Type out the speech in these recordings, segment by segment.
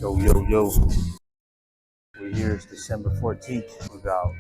Yo, yo, yo. We're here. It's December 14th. We're about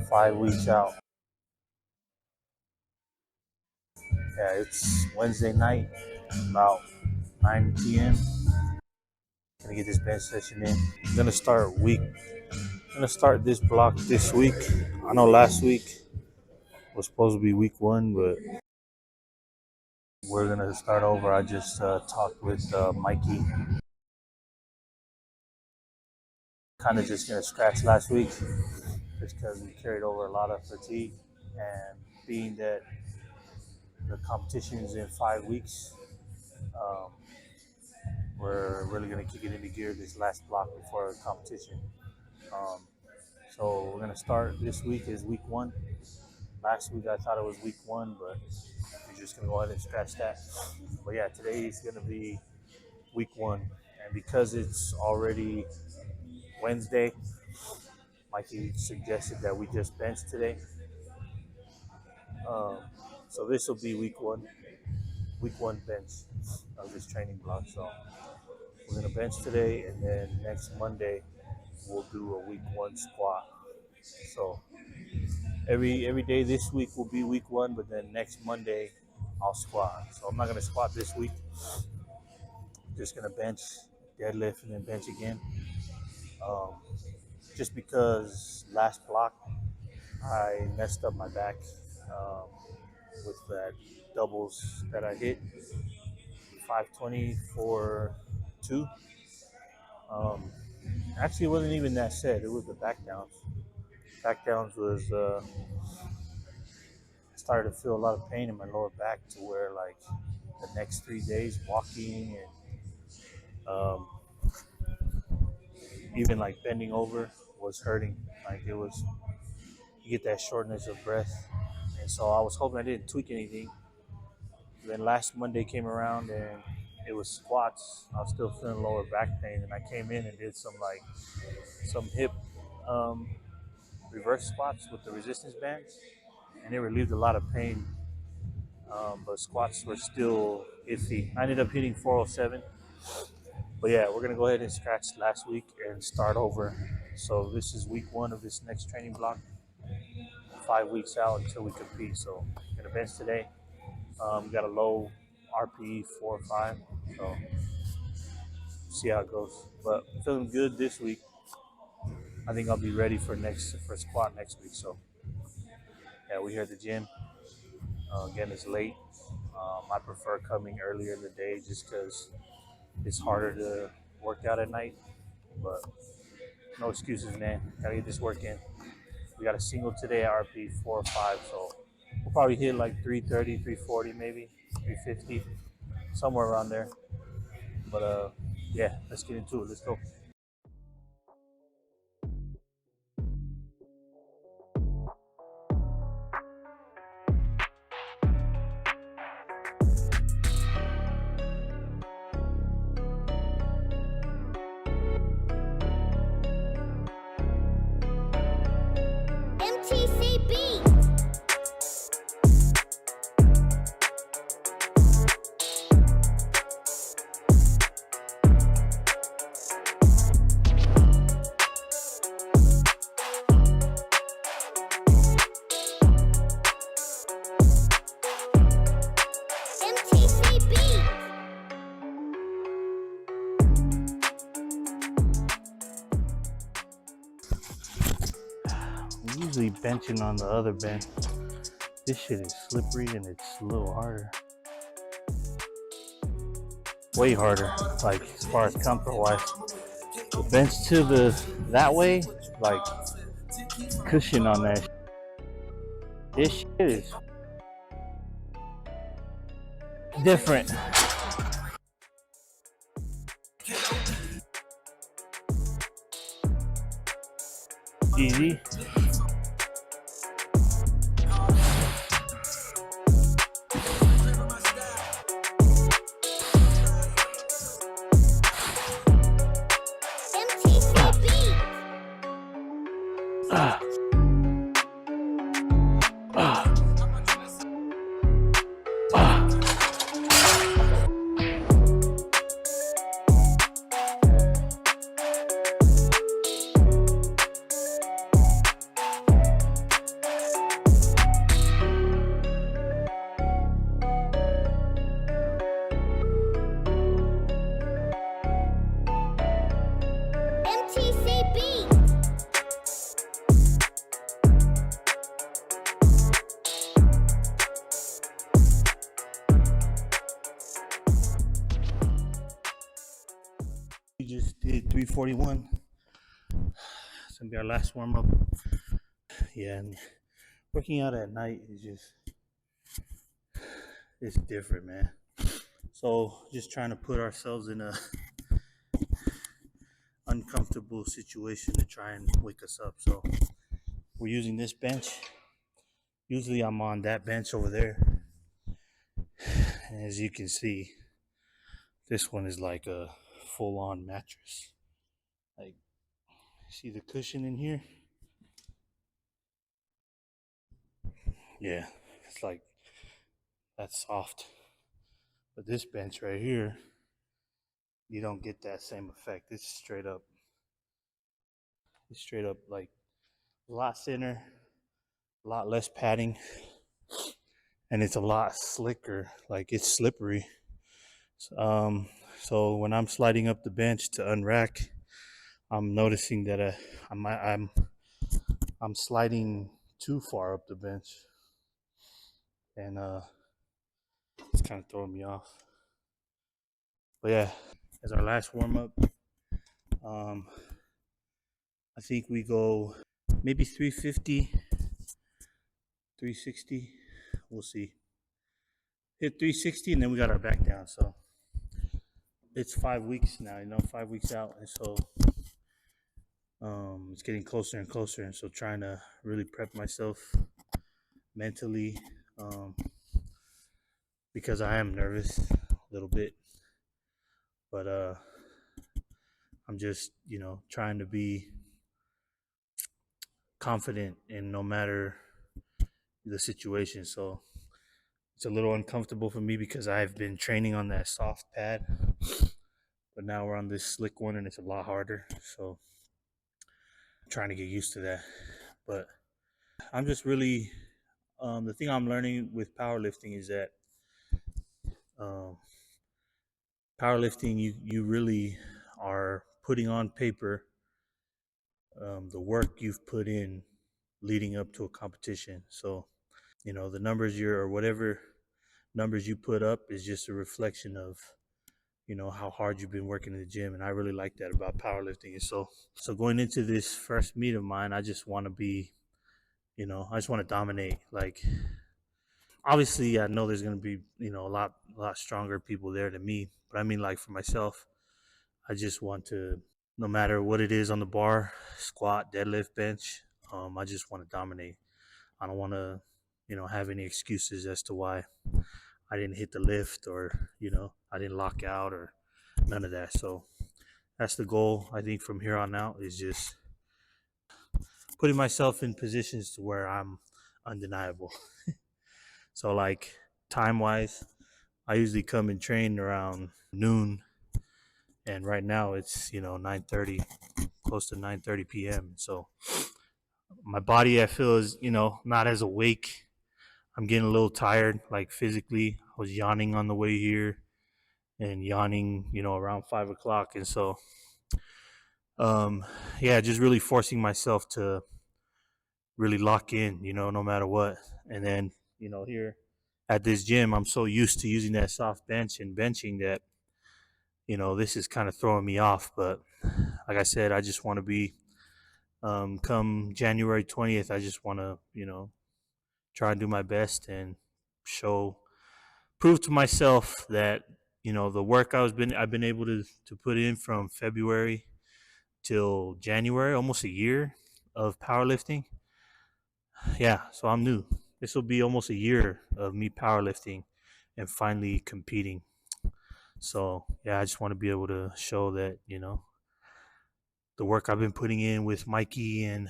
5 weeks out. Yeah, it's Wednesday night, about 9 p.m. Gonna get this bench session in. Gonna start this block this week. I know last week was supposed to be week one, but we're gonna start over. I just talked with Mikey. Kind of just gonna scratch last week, just because we carried over a lot of fatigue, and being that the competition is in 5 weeks. Um, we're really going to kick it into gear this last block before the competition. Um, so we're going to start this week is week one. Last week I thought it was week one, but we're just going to go ahead and scratch that. But yeah, today is going to be week one. And because it's already Wednesday, Mikey suggested that we just bench today. So this will be week one bench of this training block. So we're going to bench today, and then next Monday we'll do a week one squat. So every day this week will be week one, but then next Monday I'll squat. So I'm not gonna squat this week. Just gonna bench, deadlift, and then bench again. Um, just because last block I messed up my back with that doubles that I hit, 520 for 2. Actually, it wasn't even that set. It was the back downs. Back downs was started to feel a lot of pain in my lower back to where like the next 3 days walking and even like bending over was hurting. Like it was, you get that shortness of breath. And so I was hoping I didn't tweak anything. Then last Monday came around and it was squats. I was still feeling lower back pain, and I came in and did some hip um, reverse squats with the resistance bands, and it relieved a lot of pain. But squats were still iffy. I ended up hitting 407. But yeah, we're gonna go ahead and scratch last week and start over. So this is week one of this next training block. 5 weeks out until we compete. So gonna bench today. Got a low RPE 4 or 5. So see how it goes. But feeling good this week. I think I'll be ready for squat next week. So yeah, we're here at the gym. Again, it's late. I prefer coming earlier in the day just because it's harder to work out at night. But no excuses, man. Gotta get this work in. We got a single today at RP 4 or 5, so we'll probably hit like 330, 340, maybe 350, somewhere around there. But yeah, let's get into it. Let's go. MTCB. I'm usually benching on the other bench. This shit is slippery and it's a little harder. Way harder, like as far as comfort wise. The bench to that way, like cushion on that. This shit is different. Easy. We just did 341. It's gonna be our last warm up. Yeah, and working out at night is just it's different, man. So just trying to put ourselves in a uncomfortable situation to try and wake us up. So we're using this bench. Usually I'm on that bench over there. And as you can see, this one is like a full on mattress. Like, see the cushion in here? Yeah, it's like that's soft. But this bench right here, you don't get that same effect. It's straight up like a lot thinner, a lot less padding, and it's a lot slicker. Like it's slippery. Um, so when I'm sliding up the bench to unrack, I'm noticing that I'm sliding too far up the bench, and it's kind of throwing me off. But yeah, as our last warm up, um, I think we go maybe 350, 360. We'll see. Hit 360, and then we got our back down. So it's 5 weeks now, 5 weeks out, and so it's getting closer and closer. And so trying to really prep myself mentally, because I am nervous a little bit, but I'm just trying to be confident in no matter the situation. So it's a little uncomfortable for me because I've been training on that soft pad, but now we're on this slick one and it's a lot harder. So I'm trying to get used to that. But I'm just really the thing I'm learning with powerlifting is that um, powerlifting you really are putting on paper the work you've put in leading up to a competition. So the numbers or whatever numbers you put up is just a reflection of how hard you've been working in the gym. And I really like that about powerlifting. And so going into this first meet of mine, I just want to be I just want to dominate. Like, obviously I know there's going to be a lot stronger people there than me, but I mean, like, for myself, I just want to, no matter what it is on the bar, squat, deadlift, bench, I just want to dominate. I don't want to have any excuses as to why I didn't hit the lift, or I didn't lock out, or none of that. So that's the goal. I think from here on out is just putting myself in positions to where I'm undeniable. So, like, time wise, I usually come and train around noon, and right now it's 9:30, close to 9:30 p.m. So my body, I feel, is not as awake. I'm getting a little tired, like physically. I was yawning on the way here and yawning, around 5 o'clock. And so, yeah, just really forcing myself to really lock in, no matter what. And then, here at this gym, I'm so used to using that soft bench and benching that, this is kind of throwing me off. But like I said, I just want to be, come January 20th, I just want to, try and do my best and prove to myself that, the work I've been able to put in from February till January, almost a year of powerlifting. Yeah, so I'm new. This will be almost a year of me powerlifting and finally competing. So yeah, I just want to be able to show that, the work I've been putting in with Mikey and,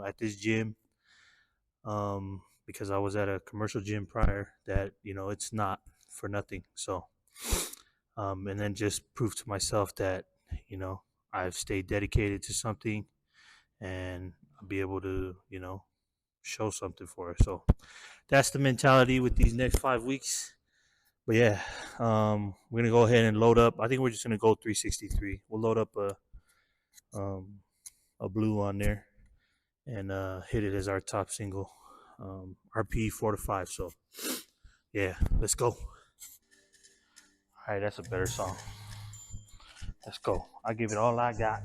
at this gym, because I was at a commercial gym prior, that, it's not for nothing. So, and then just prove to myself that, I've stayed dedicated to something, and I'll be able to, show something for it. So that's the mentality with these next 5 weeks. But yeah, we're gonna go ahead and load up. I think we're just gonna go 363. We'll load up um, a blue on there and hit it as our top single, RP 4 to 5. So yeah, let's go. All right, that's a better song. Let's go. I give it all I got.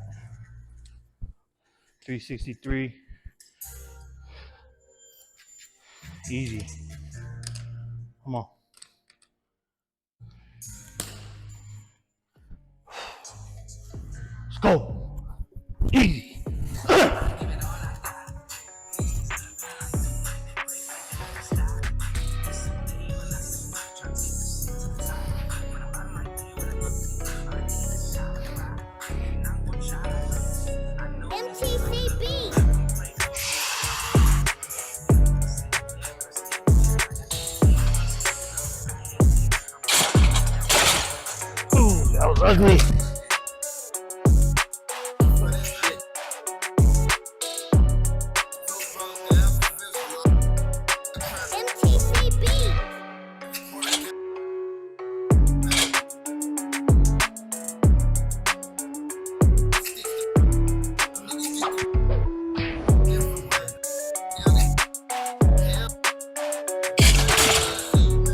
363. Easy. Come on. Let's go. Easy. MTCB. Ooh, that was ugly. MTCB.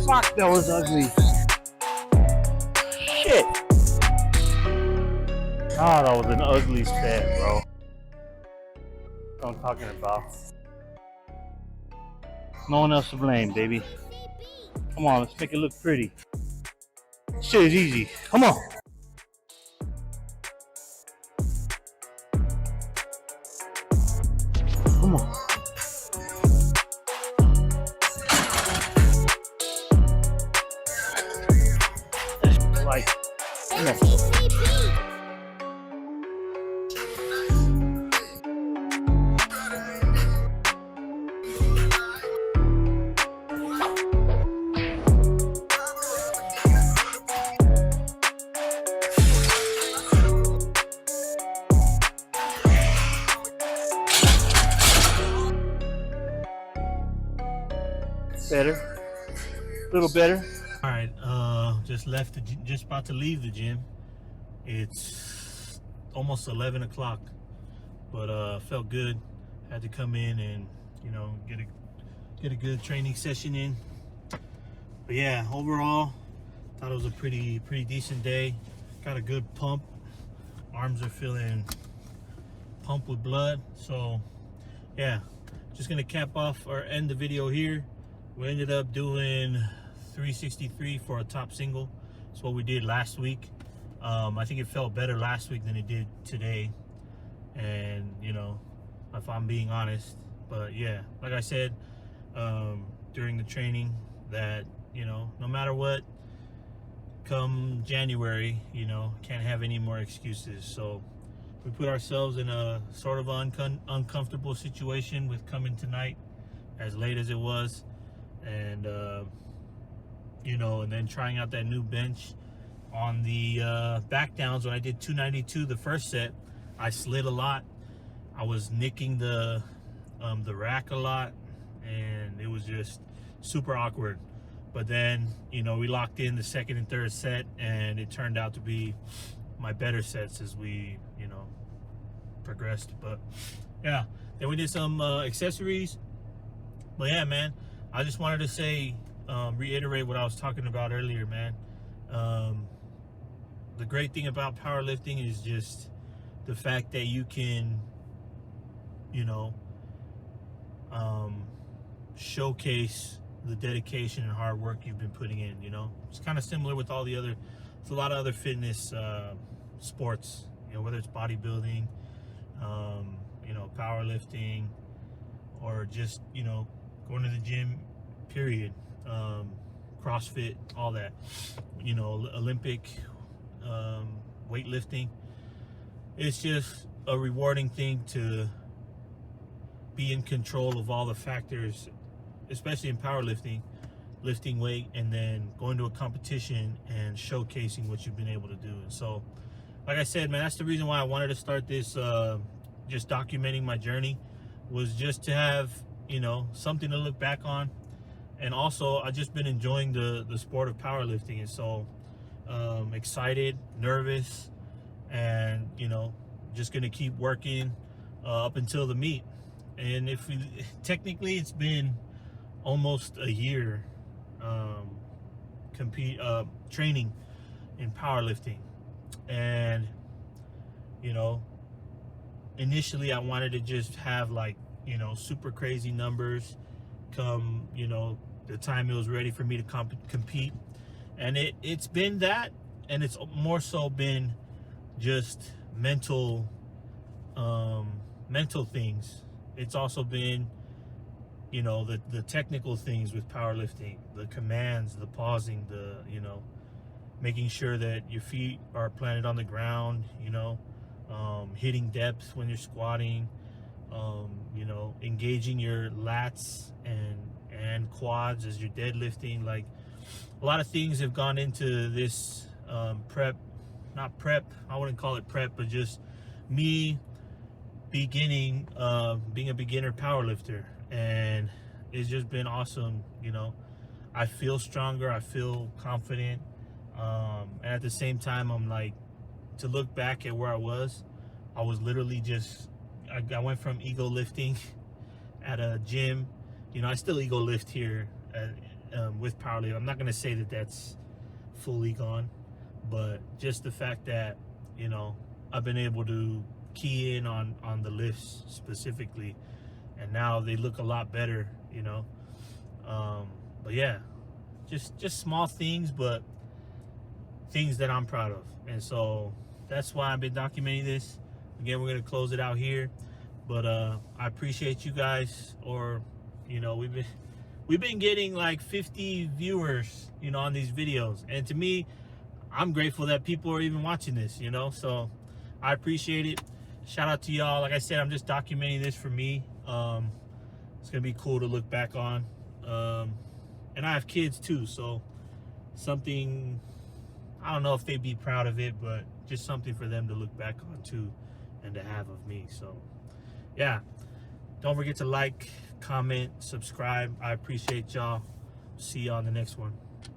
Fuck, that was ugly. Shit. Oh, that was an ugly set, bro. That's what I'm talking about. No one else to blame, baby. Come on, let's make it look pretty. Shit is easy. Come on. Come on. That's like, come on. MTCB. Better. A little better. All right, just left the just about to leave the gym. It's almost 11 o'clock, but felt good. Had to come in and, you know, get a good training session in. But yeah, overall, thought it was a pretty decent day. Got a good pump. Arms are feeling pumped with blood. So yeah, just gonna cap off or end the video here. We ended up doing 363 for a top single. That's what we did last week. I think it felt better last week than it did today. And, you know, if I'm being honest. But yeah, like I said, during the training, that, you know, no matter what, come January, you know, can't have any more excuses. So we put ourselves in a sort of uncomfortable situation with coming tonight as late as it was. And you know, and then trying out that new bench on the back downs. When I did 292 the first set, I slid a lot. I was nicking the rack a lot, and it was just super awkward. But then, you know, we locked in the second and third set, and it turned out to be my better sets as we, you know, progressed. But yeah, then we did some accessories. But yeah, man, I just wanted to say, reiterate what I was talking about earlier, man. The great thing about powerlifting is just the fact that you can, you know, showcase the dedication and hard work you've been putting in. You know, it's kind of similar with all the other, it's a lot of other fitness sports, you know, whether it's bodybuilding, you know, powerlifting, or just, you know, going to the gym, period. CrossFit, all that, you know, Olympic weightlifting. It's just a rewarding thing to be in control of all the factors, especially in powerlifting, lifting weight, and then going to a competition and showcasing what you've been able to do. And so, like I said, man, that's the reason why I wanted to start this, just documenting my journey, was just to have, you know, something to look back on. And also, I've just been enjoying the sport of powerlifting. And so, excited, nervous, and, you know, just going to keep working up until the meet. And if we, technically it's been almost a year training in powerlifting. And you know, initially I wanted to just have like, you know, super crazy numbers come, you know, the time it was ready for me to compete. And it's been that, and it's more so been just mental things. It's also been, you know, the technical things with powerlifting, the commands, the pausing, the, you know, making sure that your feet are planted on the ground, you know, hitting depth when you're squatting, you know, engaging your lats and quads as you're deadlifting. Like, a lot of things have gone into this prep, not prep, I wouldn't call it prep, but just me being a beginner powerlifter. And it's just been awesome. You know, I feel stronger, I feel confident, and at the same time, I'm like, to look back at where I was literally just, I went from ego lifting at a gym. You know, I still ego lift here with powerlifting. I'm not gonna say that that's fully gone, but just the fact that, you know, I've been able to key in on the lifts specifically, and now they look a lot better, you know. But yeah, just small things, but things that I'm proud of. And so that's why I've been documenting this. Again, we're gonna close it out here, but I appreciate you guys. Or, you know, we've been getting like 50 viewers, you know, on these videos, and to me, I'm grateful that people are even watching this, you know. So I appreciate it. Shout out to y'all. Like I said, I'm just documenting this for me. It's gonna be cool to look back on, and I have kids too, so something, I don't know if they'd be proud of it, but just something for them to look back on too, and to have of me. So yeah, don't forget to like, comment, subscribe. I appreciate y'all. See y'all on the next one.